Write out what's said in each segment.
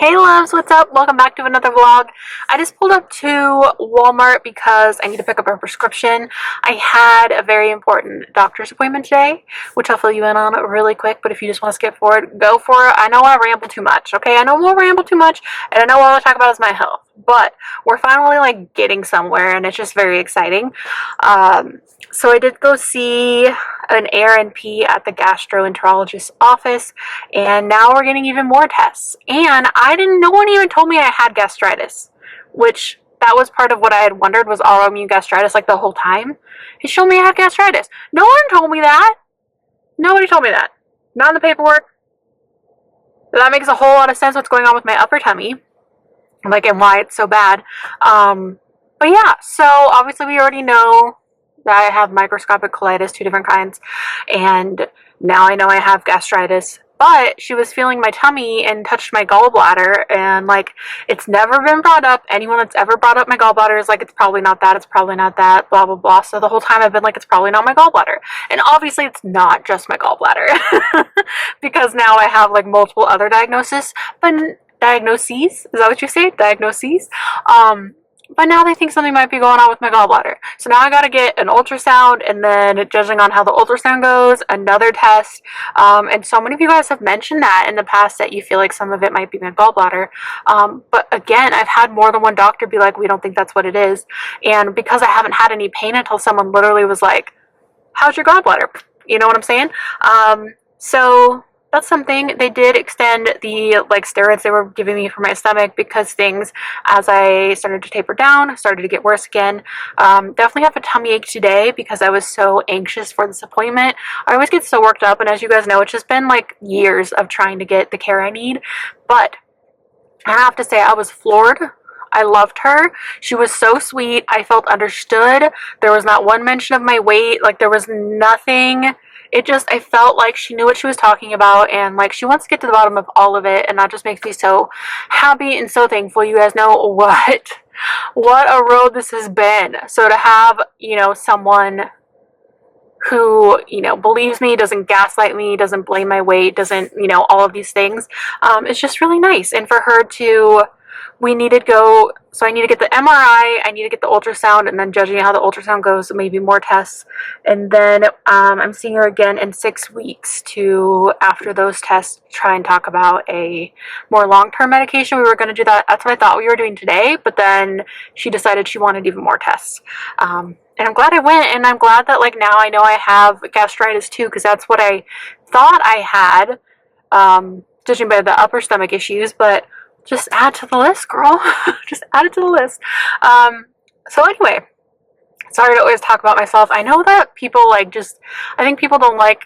Hey loves, what's up? Welcome back to another vlog. I just pulled up to Walmart because I need to pick up a prescription. I had a very important doctor's appointment today, which I'll fill you in on really quick, but if you just want to skip forward, go for it. I know I ramble too much, okay? I know I'll ramble too much, and I know all I talk about is my health, but we're finally like getting somewhere, and it's just very exciting. So I did go see an errand at the gastroenterologist's office, and now we're getting even more tests. And no one even told me I had gastritis, which that was part of what I had wondered was autoimmune gastritis like the whole time. He showed me I had gastritis. No one told me that. Nobody told me that. Not in the paperwork. That makes a whole lot of sense what's going on with my upper tummy, like, and why it's so bad. But yeah, so obviously we already know that I have microscopic colitis, 2 different kinds, and now I know I have gastritis. But she was feeling my tummy and touched my gallbladder, and like, it's never been brought up. Anyone that's ever brought up my gallbladder is like, it's probably not that, it's probably not that, blah blah blah. So the whole time I've been like, it's probably not my gallbladder. And obviously it's not just my gallbladder because now I have like multiple other diagnoses. But diagnoses, is that what you say? Diagnoses. But now they think something might be going on with my gallbladder. So now I gotta get an ultrasound, and then judging on how the ultrasound goes, another test. And so many of you guys have mentioned that in the past, that you feel like some of it might be my gallbladder. But again, I've had more than one doctor be like, we don't think that's what it is. And because I haven't had any pain until someone literally was like, how's your gallbladder? You know what I'm saying? So that's something. They did extend the like steroids they were giving me for my stomach because things, as I started to taper down, started to get worse again. Definitely have a tummy ache today because I was so anxious for this appointment. I always get so worked up, and as you guys know, it's just been like years of trying to get the care I need. But I have to say, I was floored. I loved her. She was so sweet. I felt understood. There was not one mention of my weight. Like, there was nothing. I felt like she knew what she was talking about, and like, she wants to get to the bottom of all of it, and that just makes me so happy and so thankful. You guys know what a road this has been. So to have, you know, someone who, you know, believes me, doesn't gaslight me, doesn't blame my weight, doesn't, you know, all of these things, it's just really nice. And for her to, we needed to go, so I need to get the MRI, I need to get the ultrasound, and then judging how the ultrasound goes, maybe more tests. And then I'm seeing her again in 6 weeks to, after those tests, try and talk about a more long-term medication. We were going to do that. That's what I thought we were doing today, but then she decided she wanted even more tests. And I'm glad I went, and I'm glad that like now I know I have gastritis too, because that's what I thought I had, judging by the upper stomach issues. But just add to the list, girl. Just add it to the list. So anyway, sorry to always talk about myself. I know that people like I think people don't like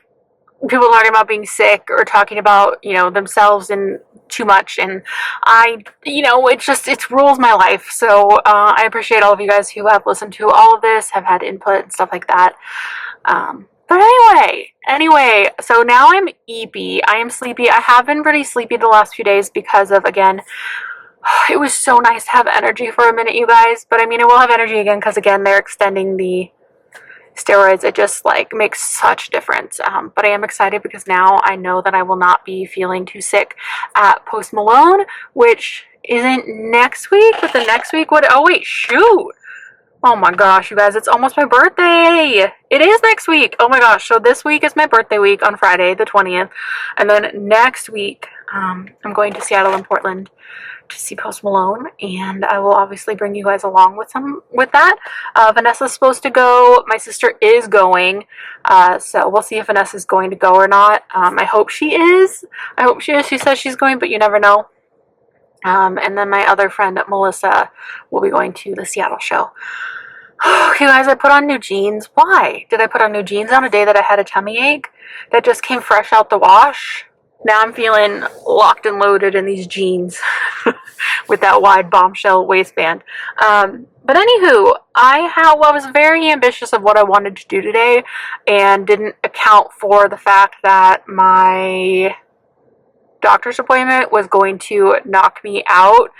people talking about being sick or talking about, you know, themselves and too much. And it rules my life. So I appreciate all of you guys who have listened to all of this, have had input and stuff like that. But anyway, so now I'm eepy. I am sleepy. I have been pretty sleepy the last few days because of, again, it was so nice to have energy for a minute, you guys. But I mean, I will have energy again because, again, they're extending the steroids. It just like makes such a difference. But I am excited because now I know that I will not be feeling too sick at Post Malone, which isn't next week, but the next week would, oh wait, shoot. Oh my gosh, you guys, it's almost my birthday. It is next week. Oh my gosh. So this week is my birthday week on Friday, the 20th. And then next week, I'm going to Seattle and Portland to see Post Malone. And I will obviously bring you guys along with that. Vanessa's supposed to go. My sister is going. So we'll see if Vanessa's going to go or not. I hope she is. She says she's going, but you never know. And then my other friend, Melissa, will be going to the Seattle show. Okay, guys, I put on new jeans. Why did I put on new jeans on a day that I had a tummy ache that just came fresh out the wash? Now I'm feeling locked and loaded in these jeans with that wide bombshell waistband. But anywho, I was very ambitious of what I wanted to do today and didn't account for the fact that my doctor's appointment was going to knock me out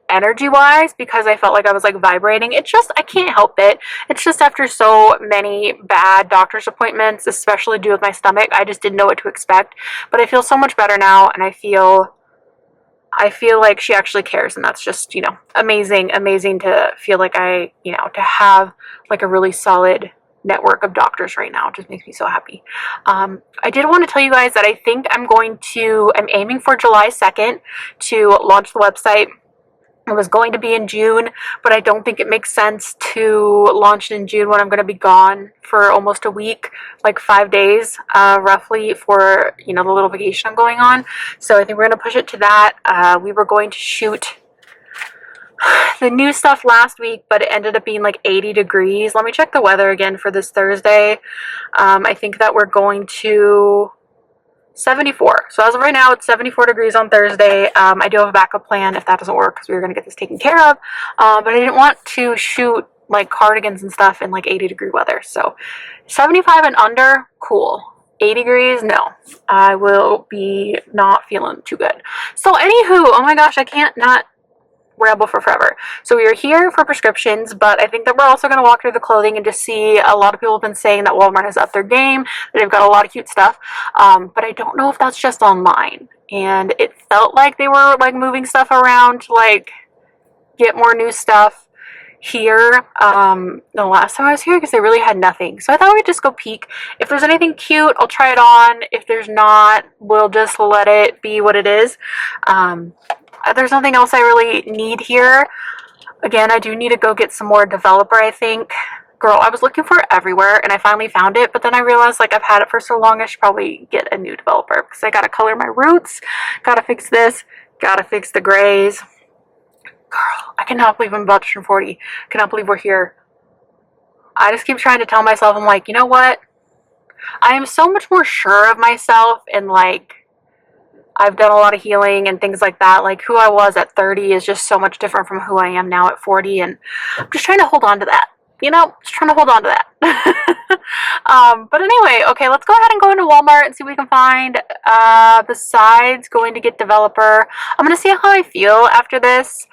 energy wise because I felt like I was like vibrating. It's just, I can't help it. It's just after so many bad doctor's appointments, especially due with my stomach, I just didn't know what to expect. But I feel so much better now, and I feel I feel like she actually cares, and that's just, you know, amazing to feel like to have like a really solid network of doctors right now. It just makes me so happy. I did want to tell you guys that I think I'm aiming for July 2nd to launch the website. It was going to be in June, but I don't think it makes sense to launch it in June when I'm going to be gone for almost a week, like 5 days, roughly, for, you know, the little vacation I'm going on. So I think we're going to push it to that. We were going to shoot the new stuff last week, but it ended up being like 80 degrees. Let me check the weather again for this Thursday. I think that we're going to 74. So as of right now, it's 74 degrees on Thursday. I do have a backup plan if that doesn't work, because we were going to get this taken care of. But I didn't want to shoot like cardigans and stuff in like 80-degree weather. So 75 and under, cool. 80 degrees, no. I will be not feeling too good. So anywho, oh my gosh, I can't not ramble for forever. So we are here for prescriptions, but I think that we're also going to walk through the clothing and just see. A lot of people have been saying that Walmart has upped their game, that they've got a lot of cute stuff, but I don't know if that's just online. And it felt like they were like moving stuff around to like get more new stuff here the last time I was here, because they really had nothing. So I thought we'd just go peek. If there's anything cute, I'll try it on. If there's not, we'll just let it be what it is. There's nothing else I really need here. Again, I do need to go get some more developer, I think. Girl, I was looking for it everywhere, and I finally found it, but then I realized, like, I've had it for so long, I should probably get a new developer, because I gotta color my roots, gotta fix this, gotta fix the grays. Girl, I cannot believe I'm about to turn 40. I cannot believe we're here. I just keep trying to tell myself, I'm like, you know what? I am so much more sure of myself, and, like, I've done a lot of healing and things like that. Like, who I was at 30 is just so much different from who I am now at 40, and I'm just trying to hold on to that. You know, just trying to hold on to that. But anyway, okay, let's go ahead and go into Walmart and see what we can find. Besides going to get developer, I'm going to see how I feel after this.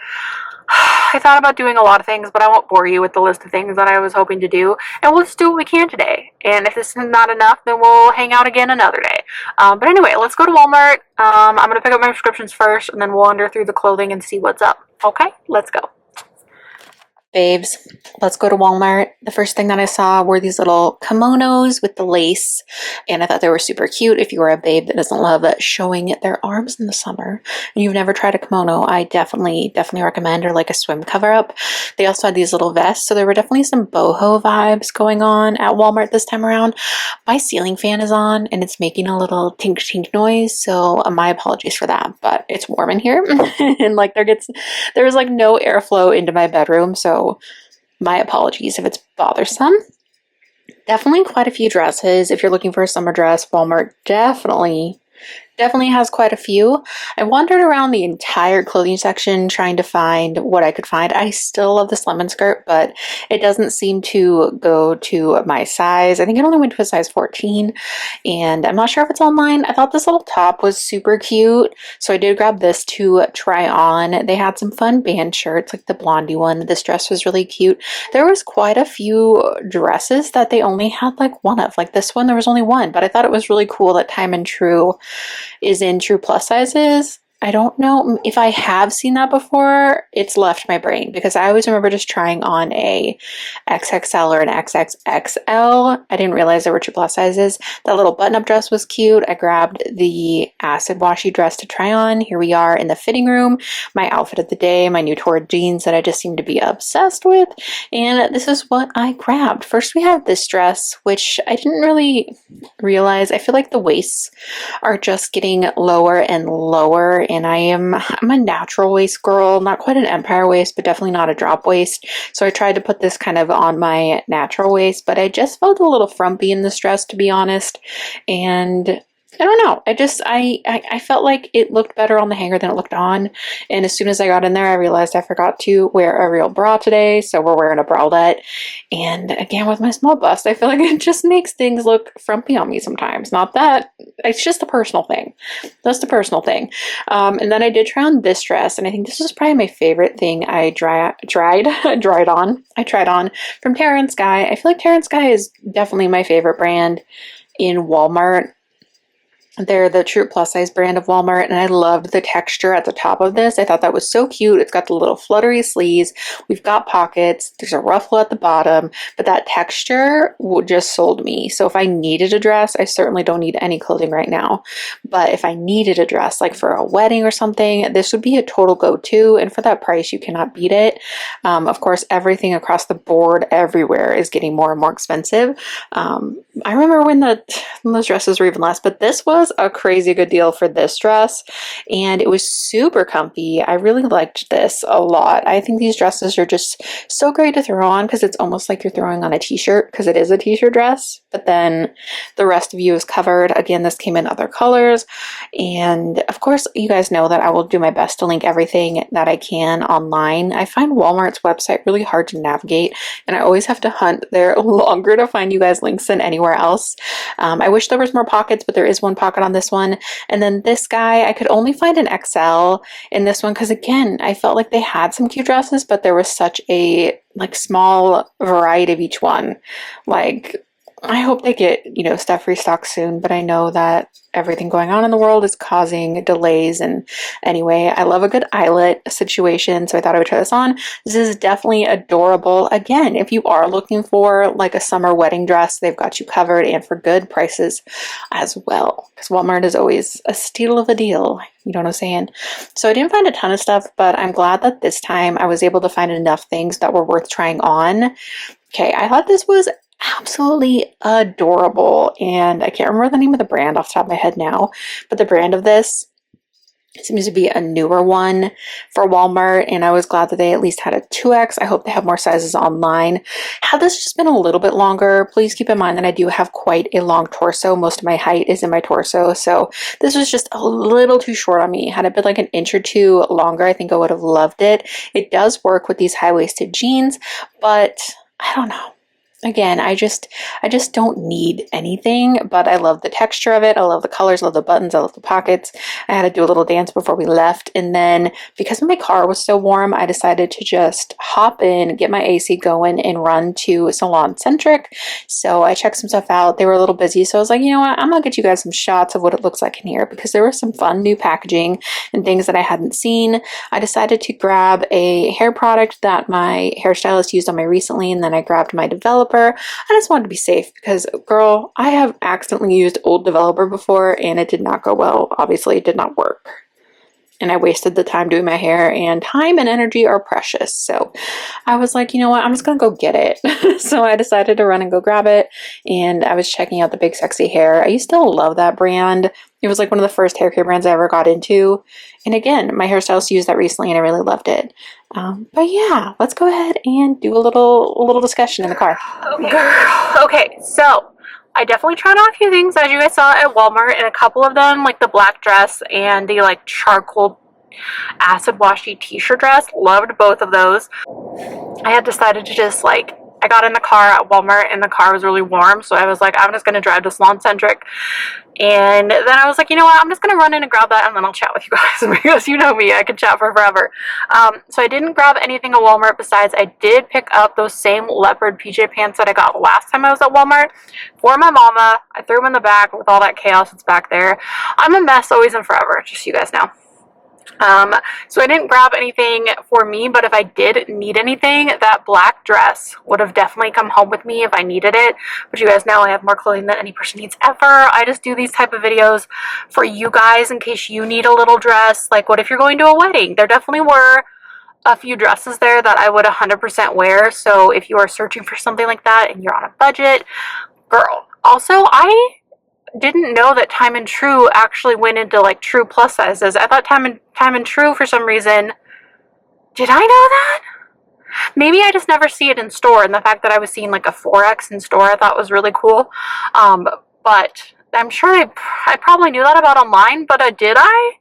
I thought about doing a lot of things, but I won't bore you with the list of things that I was hoping to do. And we'll just do what we can today. And if this is not enough, then we'll hang out again another day. But anyway, let's go to Walmart. I'm going to pick up my prescriptions first, and then we'll wander through the clothing and see what's up. Okay, let's go. Babes, let's go to Walmart. The first thing that I saw were these little kimonos with the lace, and I thought they were super cute. If you are a babe that doesn't love showing their arms in the summer and you've never tried a kimono, I definitely recommend, or like a swim cover up. They also had these little vests, so there were definitely some boho vibes going on at Walmart this time around. My ceiling fan is on and it's making a little tink tink noise, so my apologies for that, but it's warm in here and like there was like no airflow into my bedroom, so my apologies if it's bothersome. Definitely quite a few dresses. If you're looking for a summer dress, Walmart definitely has quite a few. I wandered around the entire clothing section trying to find what I could find. I still love this lemon skirt, but it doesn't seem to go to my size. I think it only went to a size 14, and I'm not sure if it's online. I thought this little top was super cute, so I did grab this to try on. They had some fun band shirts, like the blondie one. This dress was really cute. There was quite a few dresses that they only had like one of. Like this one, there was only one, but I thought it was really cool that Time and True is in true plus sizes. I don't know if I have seen that before. It's left my brain because I always remember just trying on a XXL or an XXXL. I didn't realize there were true plus sizes. That little button-up dress was cute. I grabbed the acid washy dress to try on. Here we are in the fitting room. My outfit of the day, my new Torrid jeans that I just seem to be obsessed with. And this is what I grabbed. First we have this dress, which I didn't really realize. I feel like the waists are just getting lower and lower. And I'm a natural waist girl, not quite an empire waist, but definitely not a drop waist. So I tried to put this kind of on my natural waist, but I just felt a little frumpy in this dress, to be honest. And I don't know. I felt like it looked better on the hanger than it looked on. And as soon as I got in there, I realized I forgot to wear a real bra today. So we're wearing a bralette. And again, with my small bust, I feel like it just makes things look frumpy on me sometimes. Not that, it's just a personal thing. That's the personal thing. And then I did try on this dress. And I think this was probably my favorite thing I tried on from Terra and Sky. I feel like Terra and Sky is definitely my favorite brand in Walmart. They're the true plus size brand of Walmart, and I loved the texture at the top of this. I thought that was so cute. It's got the little fluttery sleeves. We've got pockets. There's a ruffle at the bottom, but that texture just sold me. So if I needed a dress, I certainly don't need any clothing right now, but if I needed a dress like for a wedding or something, this would be a total go-to, and for that price, you cannot beat it. Of course, everything across the board everywhere is getting more and more expensive. I remember when those dresses were even less, but this was a crazy good deal for this dress, and it was super comfy. I really liked this a lot. I think these dresses are just so great to throw on because it's almost like you're throwing on a t-shirt, because it is a t-shirt dress, but then the rest of you is covered. Again, this came in other colors, and of course you guys know that I will do my best to link everything that I can online. I find Walmart's website really hard to navigate, and I always have to hunt there longer to find you guys links than anywhere else. I wish there was more pockets, but there is one pocket on this one. And then this guy, I could only find an XL in this one because, again, I felt like they had some cute dresses, but there was such a like small variety of each one. Like, I hope they get, you know, stuff restocked soon, but I know that everything going on in the world is causing delays. And anyway, I love a good eyelet situation, so I thought I would try this on. This is definitely adorable. Again, if you are looking for like a summer wedding dress, they've got you covered, and for good prices as well, because Walmart is always a steal of a deal. You know what I'm saying? So I didn't find a ton of stuff, but I'm glad that this time I was able to find enough things that were worth trying on. Okay, I thought this was absolutely adorable, and I can't remember the name of the brand off the top of my head now, but the brand of this seems to be a newer one for Walmart, and I was glad that they at least had a 2X. I hope they have more sizes online. Had this just been a little bit longer, please keep in mind that I do have quite a long torso. Most of my height is in my torso, so this was just a little too short on me. Had it been like an inch or two longer, I think I would have loved it. It does work with these high-waisted jeans, but I don't know. Again, I just don't need anything, but I love the texture of it. I love the colors, I love the buttons, I love the pockets. I had to do a little dance before we left, and then because my car was so warm, I decided to just hop in, get my AC going, and run to Salon Centric. So I checked some stuff out. They were a little busy, so I was like, you know what, I'm gonna get you guys some shots of what it looks like in here, because there was some fun new packaging and things that I hadn't seen. I decided to grab a hair product that my hairstylist used on me recently, and then I grabbed my developer. I just wanted to be safe because, girl, I have accidentally used old developer before and it did not go well. Obviously, it did not work. And I wasted the time doing my hair, and time and energy are precious. So I was like, you know what, I'm just going to go get it. So I decided to run and go grab it, and I was checking out the Big Sexy Hair. I used to love that brand. It was like one of the first hair care brands I ever got into. And again, my hairstylist used that recently and I really loved it. But yeah, let's go ahead and do a little discussion in the car. Okay, so I definitely tried on a few things, as you guys saw at Walmart, and a couple of them, like the black dress and the like charcoal acid washy t-shirt dress, loved both of those. I had decided to just like, I got in the car at Walmart and the car was really warm, so I was like, I'm just going to drive to Salon Centric. And then I was like, you know what, I'm just going to run in and grab that, and then I'll chat with you guys, because you know me, I can chat for forever. So I didn't grab anything at Walmart besides I did pick up those same leopard PJ pants that I got last time I was at Walmart for my mama. I threw them in the back with all that chaos that's back there. I'm a mess always and forever, just so you guys know. So I didn't grab anything for me, but if I did need anything, that black dress would have definitely come home with me if I needed it. But you guys know I have more clothing than any person needs ever. I just do these type of videos for you guys in case you need a little dress. Like, what if you're going to a wedding? There definitely were a few dresses there that I would 100% wear. So if you are searching for something like that and you're on a budget, girl. Also, I didn't know that Time and True actually went into like true plus sizes. I thought Time and True for some reason. Did I know that? Maybe I just never see it in store, and the fact that I was seeing like a 4X in store I thought was really cool. But I'm sure I probably knew that about online, but did I?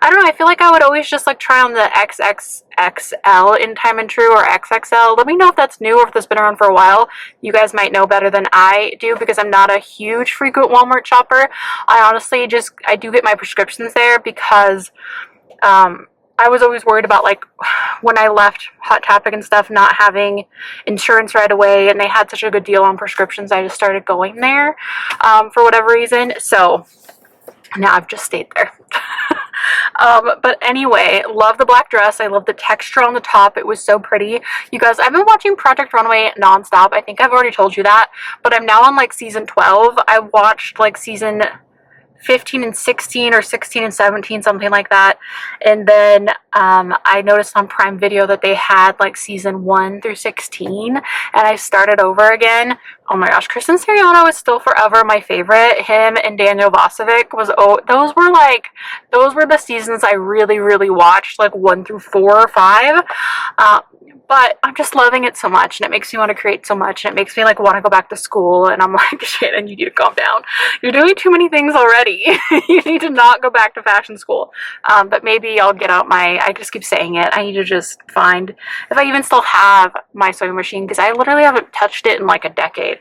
I don't know, I feel like I would always just like try on the XXXL in Time and True, or XXL. Let me know if that's new or if that's been around for a while. You guys might know better than I do, because I'm not a huge frequent Walmart shopper. I honestly I do get my prescriptions there because I was always worried about, like, when I left Hot Topic and stuff, not having insurance right away, and they had such a good deal on prescriptions, I just started going there for whatever reason. So Now I've just stayed there. But anyway, love the black dress. I love the texture on the top. It was so pretty. You guys, I've been watching Project Runway nonstop. I think I've already told you that, but I'm now on like season 12. I watched like season 15 and 16 or 16 and 17, something like that. And then I noticed on Prime Video that they had like season 1 through 16, and I started over again. Oh my gosh, Kristen Siriano is still forever my favorite. Him and Daniel Vosovic was, oh, those were the seasons I really, really watched, like 1 through 4 or 5. But I'm just loving it so much, and it makes me want to create so much, and it makes me like want to go back to school, and I'm like, shit, and you need to calm down. You're doing too many things already. You need to not go back to fashion school. But maybe I'll get out I just keep saying it, I need to just find, if I even still have my sewing machine, because I literally haven't touched it in like a decade.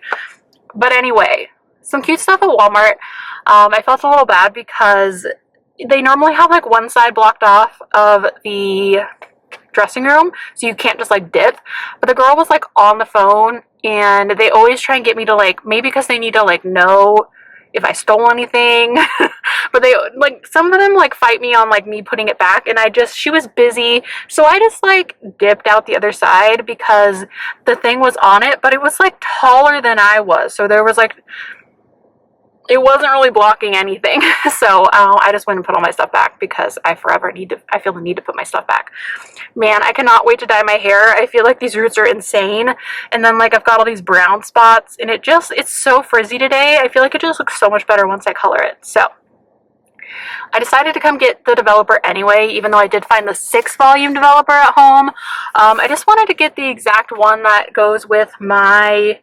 But anyway, some cute stuff at Walmart. I felt a little bad because they normally have like one side blocked off of the dressing room, so you can't just like dip, but the girl was like on the phone, and they always try and get me to like, maybe because they need to like know if I stole anything, but they like, some of them like fight me on like me putting it back, and she was busy, so I just like dipped out the other side because the thing was on it, but it was like taller than I was, so there was like, it wasn't really blocking anything. So I just went and put all my stuff back because I feel the need to put my stuff back. Man, I cannot wait to dye my hair. I feel like these roots are insane. And then like I've got all these brown spots, and it's so frizzy today. I feel like it just looks so much better once I color it. So I decided to come get the developer anyway, even though I did find the 6-volume developer at home. I just wanted to get the exact one that goes with my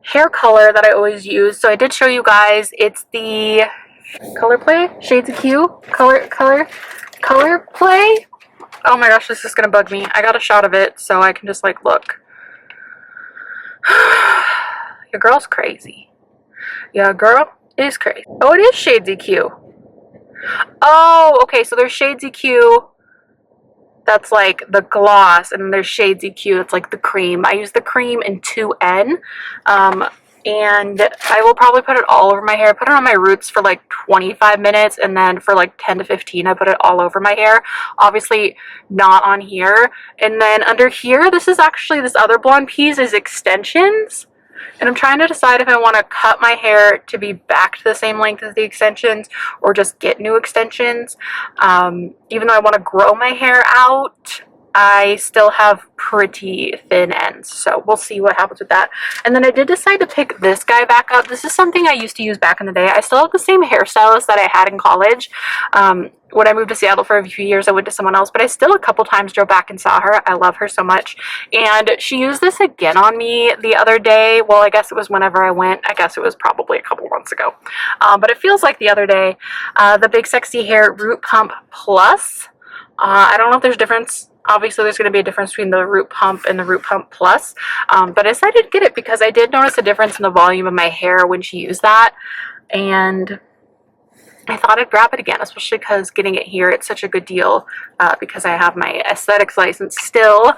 hair color that I always use. So I did show you guys, it's the Color Play Shades of Q color play. Oh my gosh, this is gonna bug me. I got a shot of it so I can just like look. Your girl's crazy. Yeah, girl is crazy. Oh, it is Shades of Q. Oh, okay, so there's Shades of Q that's like the gloss, and then there's Shades EQ that's like the cream. I use the cream in 2N, and I will probably put it all over my hair. I put it on my roots for like 25 minutes, and then for like 10 to 15 I put it all over my hair. Obviously not on here. And then under here, this other blonde piece is extensions. And I'm trying to decide if I want to cut my hair to be back to the same length as the extensions, or just get new extensions. Even though I want to grow my hair out, I still have pretty thin ends, so we'll see what happens with that. And then I did decide to pick this guy back up. This is something I used to use back in the day. I still have the same hairstylist that I had in college. When I moved to Seattle for a few years, I went to someone else, but I still a couple times drove back and saw her. I love her so much. And she used this again on me the other day. Well, I guess it was whenever I went. I guess it was probably a couple months ago. But it feels like the other day. The Big Sexy Hair Root Pump Plus. I don't know if there's a difference. Obviously, there's going to be a difference between the Root Pump and the Root Pump Plus. But I decided to get it because I did notice a difference in the volume of my hair when she used that. And I thought I'd grab it again, especially because getting it here, it's such a good deal because I have my aesthetics license still.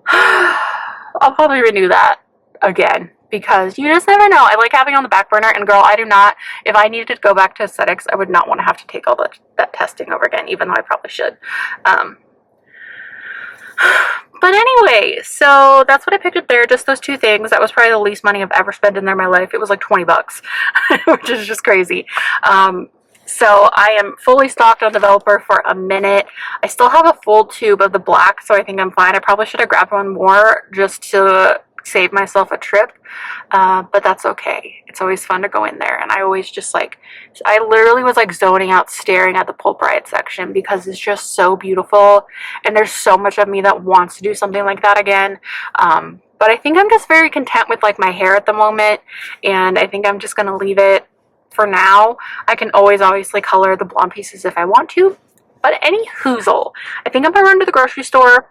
I'll probably renew that again because you just never know. I like having it on the back burner, and girl, I do not. If I needed to go back to aesthetics, I would not want to have to take all that testing over again, even though I probably should. But anyway, so that's what I picked up there, just those two things. That was probably the least money I've ever spent in there in my life. It was like 20 bucks, which is just crazy. So I am fully stocked on developer for a minute. I still have a full tube of the black, so I think I'm fine. I probably should have grabbed one more just to save myself a trip, but that's okay. It's always fun to go in there, and I always just like, I literally was like zoning out staring at the Pulp Riot section because it's just so beautiful, and there's so much of me that wants to do something like that again. But I think I'm just very content with like my hair at the moment, and I think I'm just gonna leave it for now. I can always obviously color the blonde pieces if I want to, but any hoozle, I think I'm gonna run to the grocery store.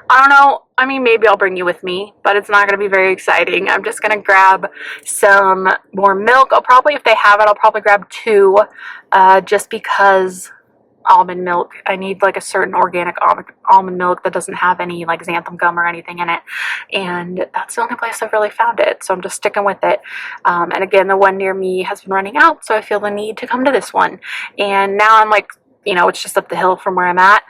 I don't know, I mean, maybe I'll bring you with me, but it's not going to be very exciting. I'm just going to grab some more milk. I'll probably, if they have it, I'll probably grab 2, just because almond milk. I need like a certain organic almond milk that doesn't have any like xanthan gum or anything in it, and that's the only place I've really found it, so I'm just sticking with it. And again, the one near me has been running out, so I feel the need to come to this one. And now I'm like, you know, it's just up the hill from where I'm at.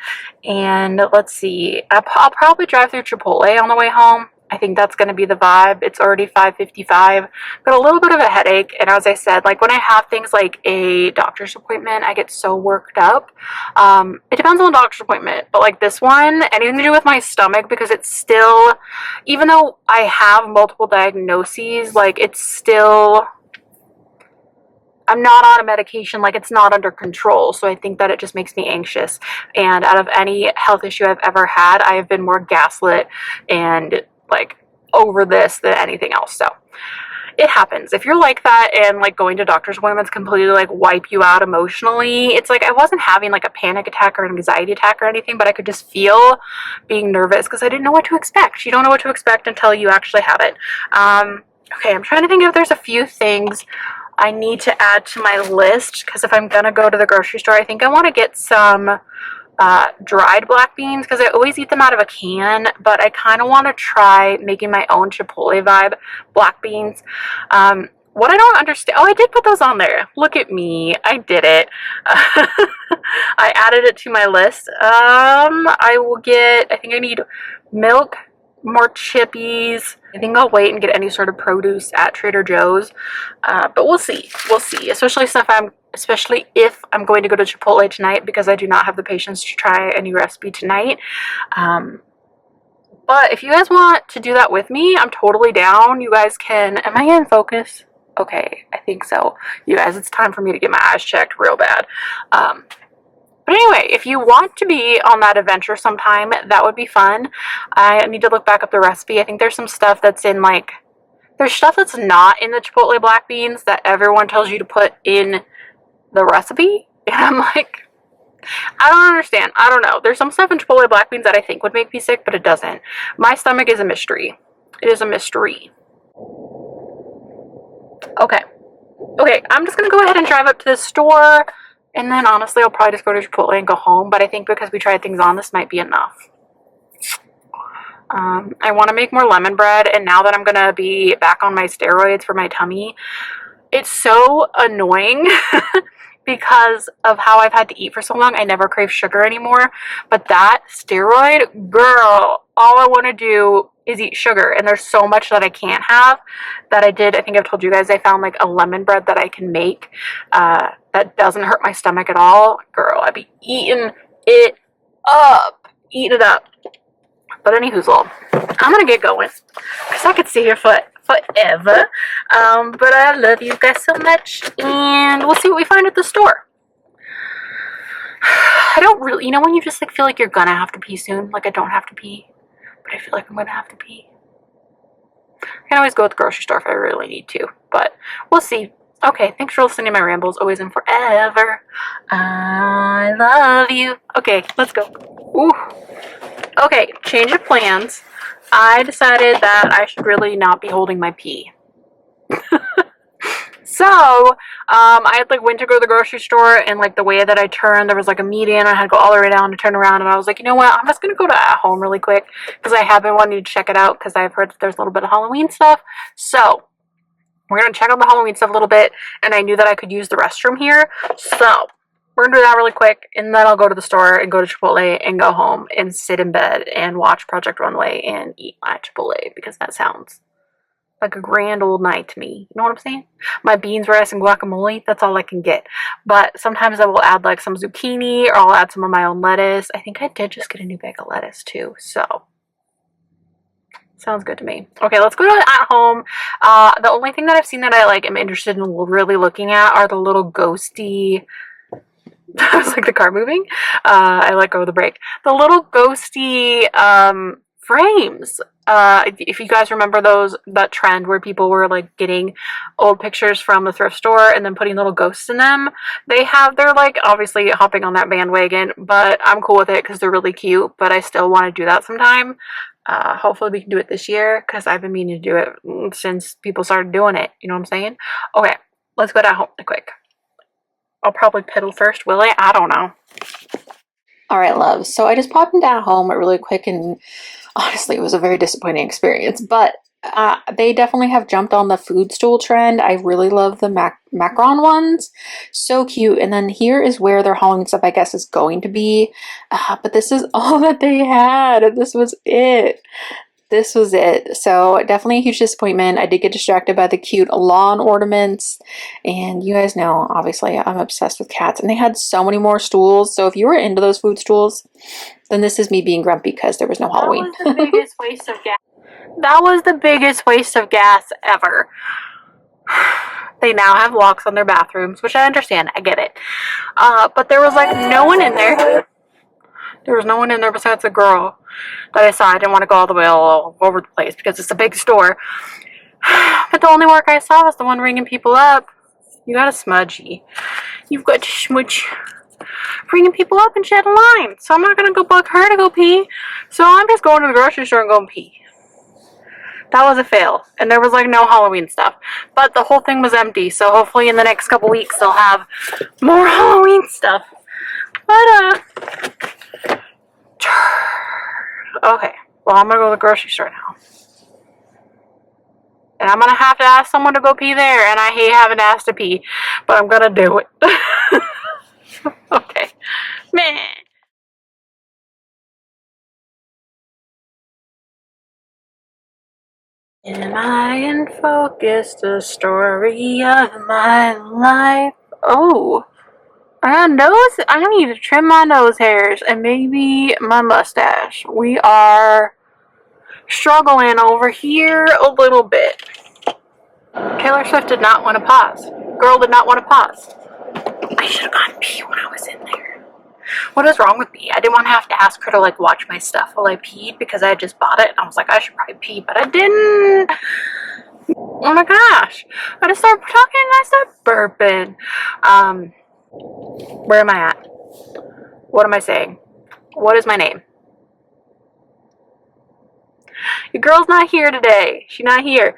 And let's see, I'll probably drive through Chipotle on the way home. I think that's going to be the vibe. It's already 5:55. Got a little bit of a headache, and as I said, like when I have things like a doctor's appointment, I get so worked up. It depends on the doctor's appointment, but like this one, anything to do with my stomach, because it's still, even though I have multiple diagnoses, like it's still, I'm not on a medication, like it's not under control, so I think that it just makes me anxious. And out of any health issue I've ever had, I have been more gaslit and like over this than anything else. So it happens. If you're like that and like going to doctor's appointments completely like wipe you out emotionally, it's like I wasn't having like a panic attack or an anxiety attack or anything, but I could just feel being nervous because I didn't know what to expect. You don't know what to expect until you actually have it. Okay, I'm trying to think if there's a few things I need to add to my list, because if I'm gonna go to the grocery store, I think I want to get some dried black beans, because I always eat them out of a can, but I kind of want to try making my own Chipotle vibe black beans. What I don't understand, oh, I did put those on there. Look at me, I did it. I added it to my list. I will get, I think I need milk, more chippies. I think I'll wait and get any sort of produce at Trader Joe's, but we'll see. We'll see, especially if I'm going to go to Chipotle tonight, because I do not have the patience to try a new recipe tonight. But if you guys want to do that with me, I'm totally down. You guys can, am I in focus? Okay, I think so. You guys, it's time for me to get my eyes checked real bad. But anyway, if you want to be on that adventure sometime, that would be fun. I need to look back up the recipe. I think there's some stuff that's in like, there's stuff that's not in the Chipotle black beans that everyone tells you to put in the recipe. And I'm like, I don't understand. I don't know. There's some stuff in Chipotle black beans that I think would make me sick, but it doesn't. My stomach is a mystery. It is a mystery. Okay. Okay, I'm just going to go ahead and drive up to the store. And then honestly, I'll probably just go to Chipotle and go home. But I think because we tried things on, this might be enough. I want to make more lemon bread. And now that I'm going to be back on my steroids for my tummy, it's so annoying because of how I've had to eat for so long. I never crave sugar anymore. But that steroid, girl, all I want to do is eat sugar. And there's so much that I can't have that I did. I think I've told you guys I found like a lemon bread that I can make that doesn't hurt my stomach at all. Girl, I'd be eating it up. Eating it up. But anywhoozle, I'm going to get going because I could stay here forever. But I love you guys so much, and we'll see what we find at the store. I don't really, you know when you just like feel like you're gonna have to pee soon? Like I don't have to pee, but I feel like I'm gonna have to pee. I can always go to the grocery store if I really need to, but we'll see. Okay, thanks for listening to my rambles, always and forever. I love you. Okay, let's go. Ooh. Okay, change of plans. I decided that I should really not be holding my pee. So, I had like went to go to the grocery store, and like the way that I turned, there was like a median. I had to go all the way down to turn around, and I was like, you know what? I'm just gonna go to At Home really quick because I have been wanting to check it out because I've heard that there's a little bit of Halloween stuff. So we're gonna check out the Halloween stuff a little bit, and I knew that I could use the restroom here, so we're gonna do that really quick, and then I'll go to the store and go to Chipotle and go home and sit in bed and watch Project Runway and eat my Chipotle because that sounds like a grand old night to me. You know what I'm saying? My beans, rice, and guacamole, that's all I can get. But sometimes I will add like some zucchini, or I'll add some of my own lettuce. I think I did just get a new bag of lettuce too, so sounds good to me. Okay, let's go to At Home. The only thing that I've seen that I like am interested in really looking at are the little ghosty, I was like, the car moving? I let go of the brake. The little ghosty frames. If you guys remember that trend where people were like getting old pictures from the thrift store and then putting little ghosts in them, they're like obviously hopping on that bandwagon, but I'm cool with it because they're really cute. But I still want to do that sometime. Hopefully we can do it this year because I've been meaning to do it since people started doing it. You know what I'm saying? Okay, let's go down home quick. I'll probably piddle first, will I don't know. Alright, loves. So I just popped into at home really quick, and honestly, it was a very disappointing experience. But they definitely have jumped on the food stool trend. I really love the macaron ones. So cute. And then here is where their Halloween stuff, I guess, is going to be. But this is all that they had. This was it. This was it. So definitely a huge disappointment. I did get distracted by the cute lawn ornaments, and you guys know, obviously, I'm obsessed with cats, and they had so many more stools. So if you were into those food stools, then this is me being grumpy because there was no Halloween. That was the biggest waste of gas. That was the biggest waste of gas ever. They now have locks on their bathrooms, which I understand. I get it. But there was like no one in there. There was no one in there besides the girl that I saw. I didn't want to go all the way all over the place because it's a big store. But the only work I saw was the one ringing people up. You got a smudgy. You've got to smudge. Ringing people up and she had a line. So I'm not going to go bug her to go pee. So I'm just going to the grocery store and going pee. That was a fail. And there was like no Halloween stuff. But the whole thing was empty. So hopefully in the next couple weeks they'll have more Halloween stuff. But, okay. Well, I'm going to go to the grocery store now. And I'm going to have to ask someone to go pee there. And I hate having to ask to pee. But I'm going to do it. Okay. Meh. Am I in focus? The story of my life. Oh. I need to trim my nose hairs and maybe my mustache. We are struggling over here a little bit. Taylor Swift did not want to pause. Girl did not want to pause. I should have gone pee when I was in there. What is wrong with me? I didn't want to have to ask her to like watch my stuff while I peed because I had just bought it and I was like, I should probably pee, but I didn't. Oh my gosh. I just started talking and I started burping. Where am I at? What am I saying? What is my name? Your girl's not here today. She's not here.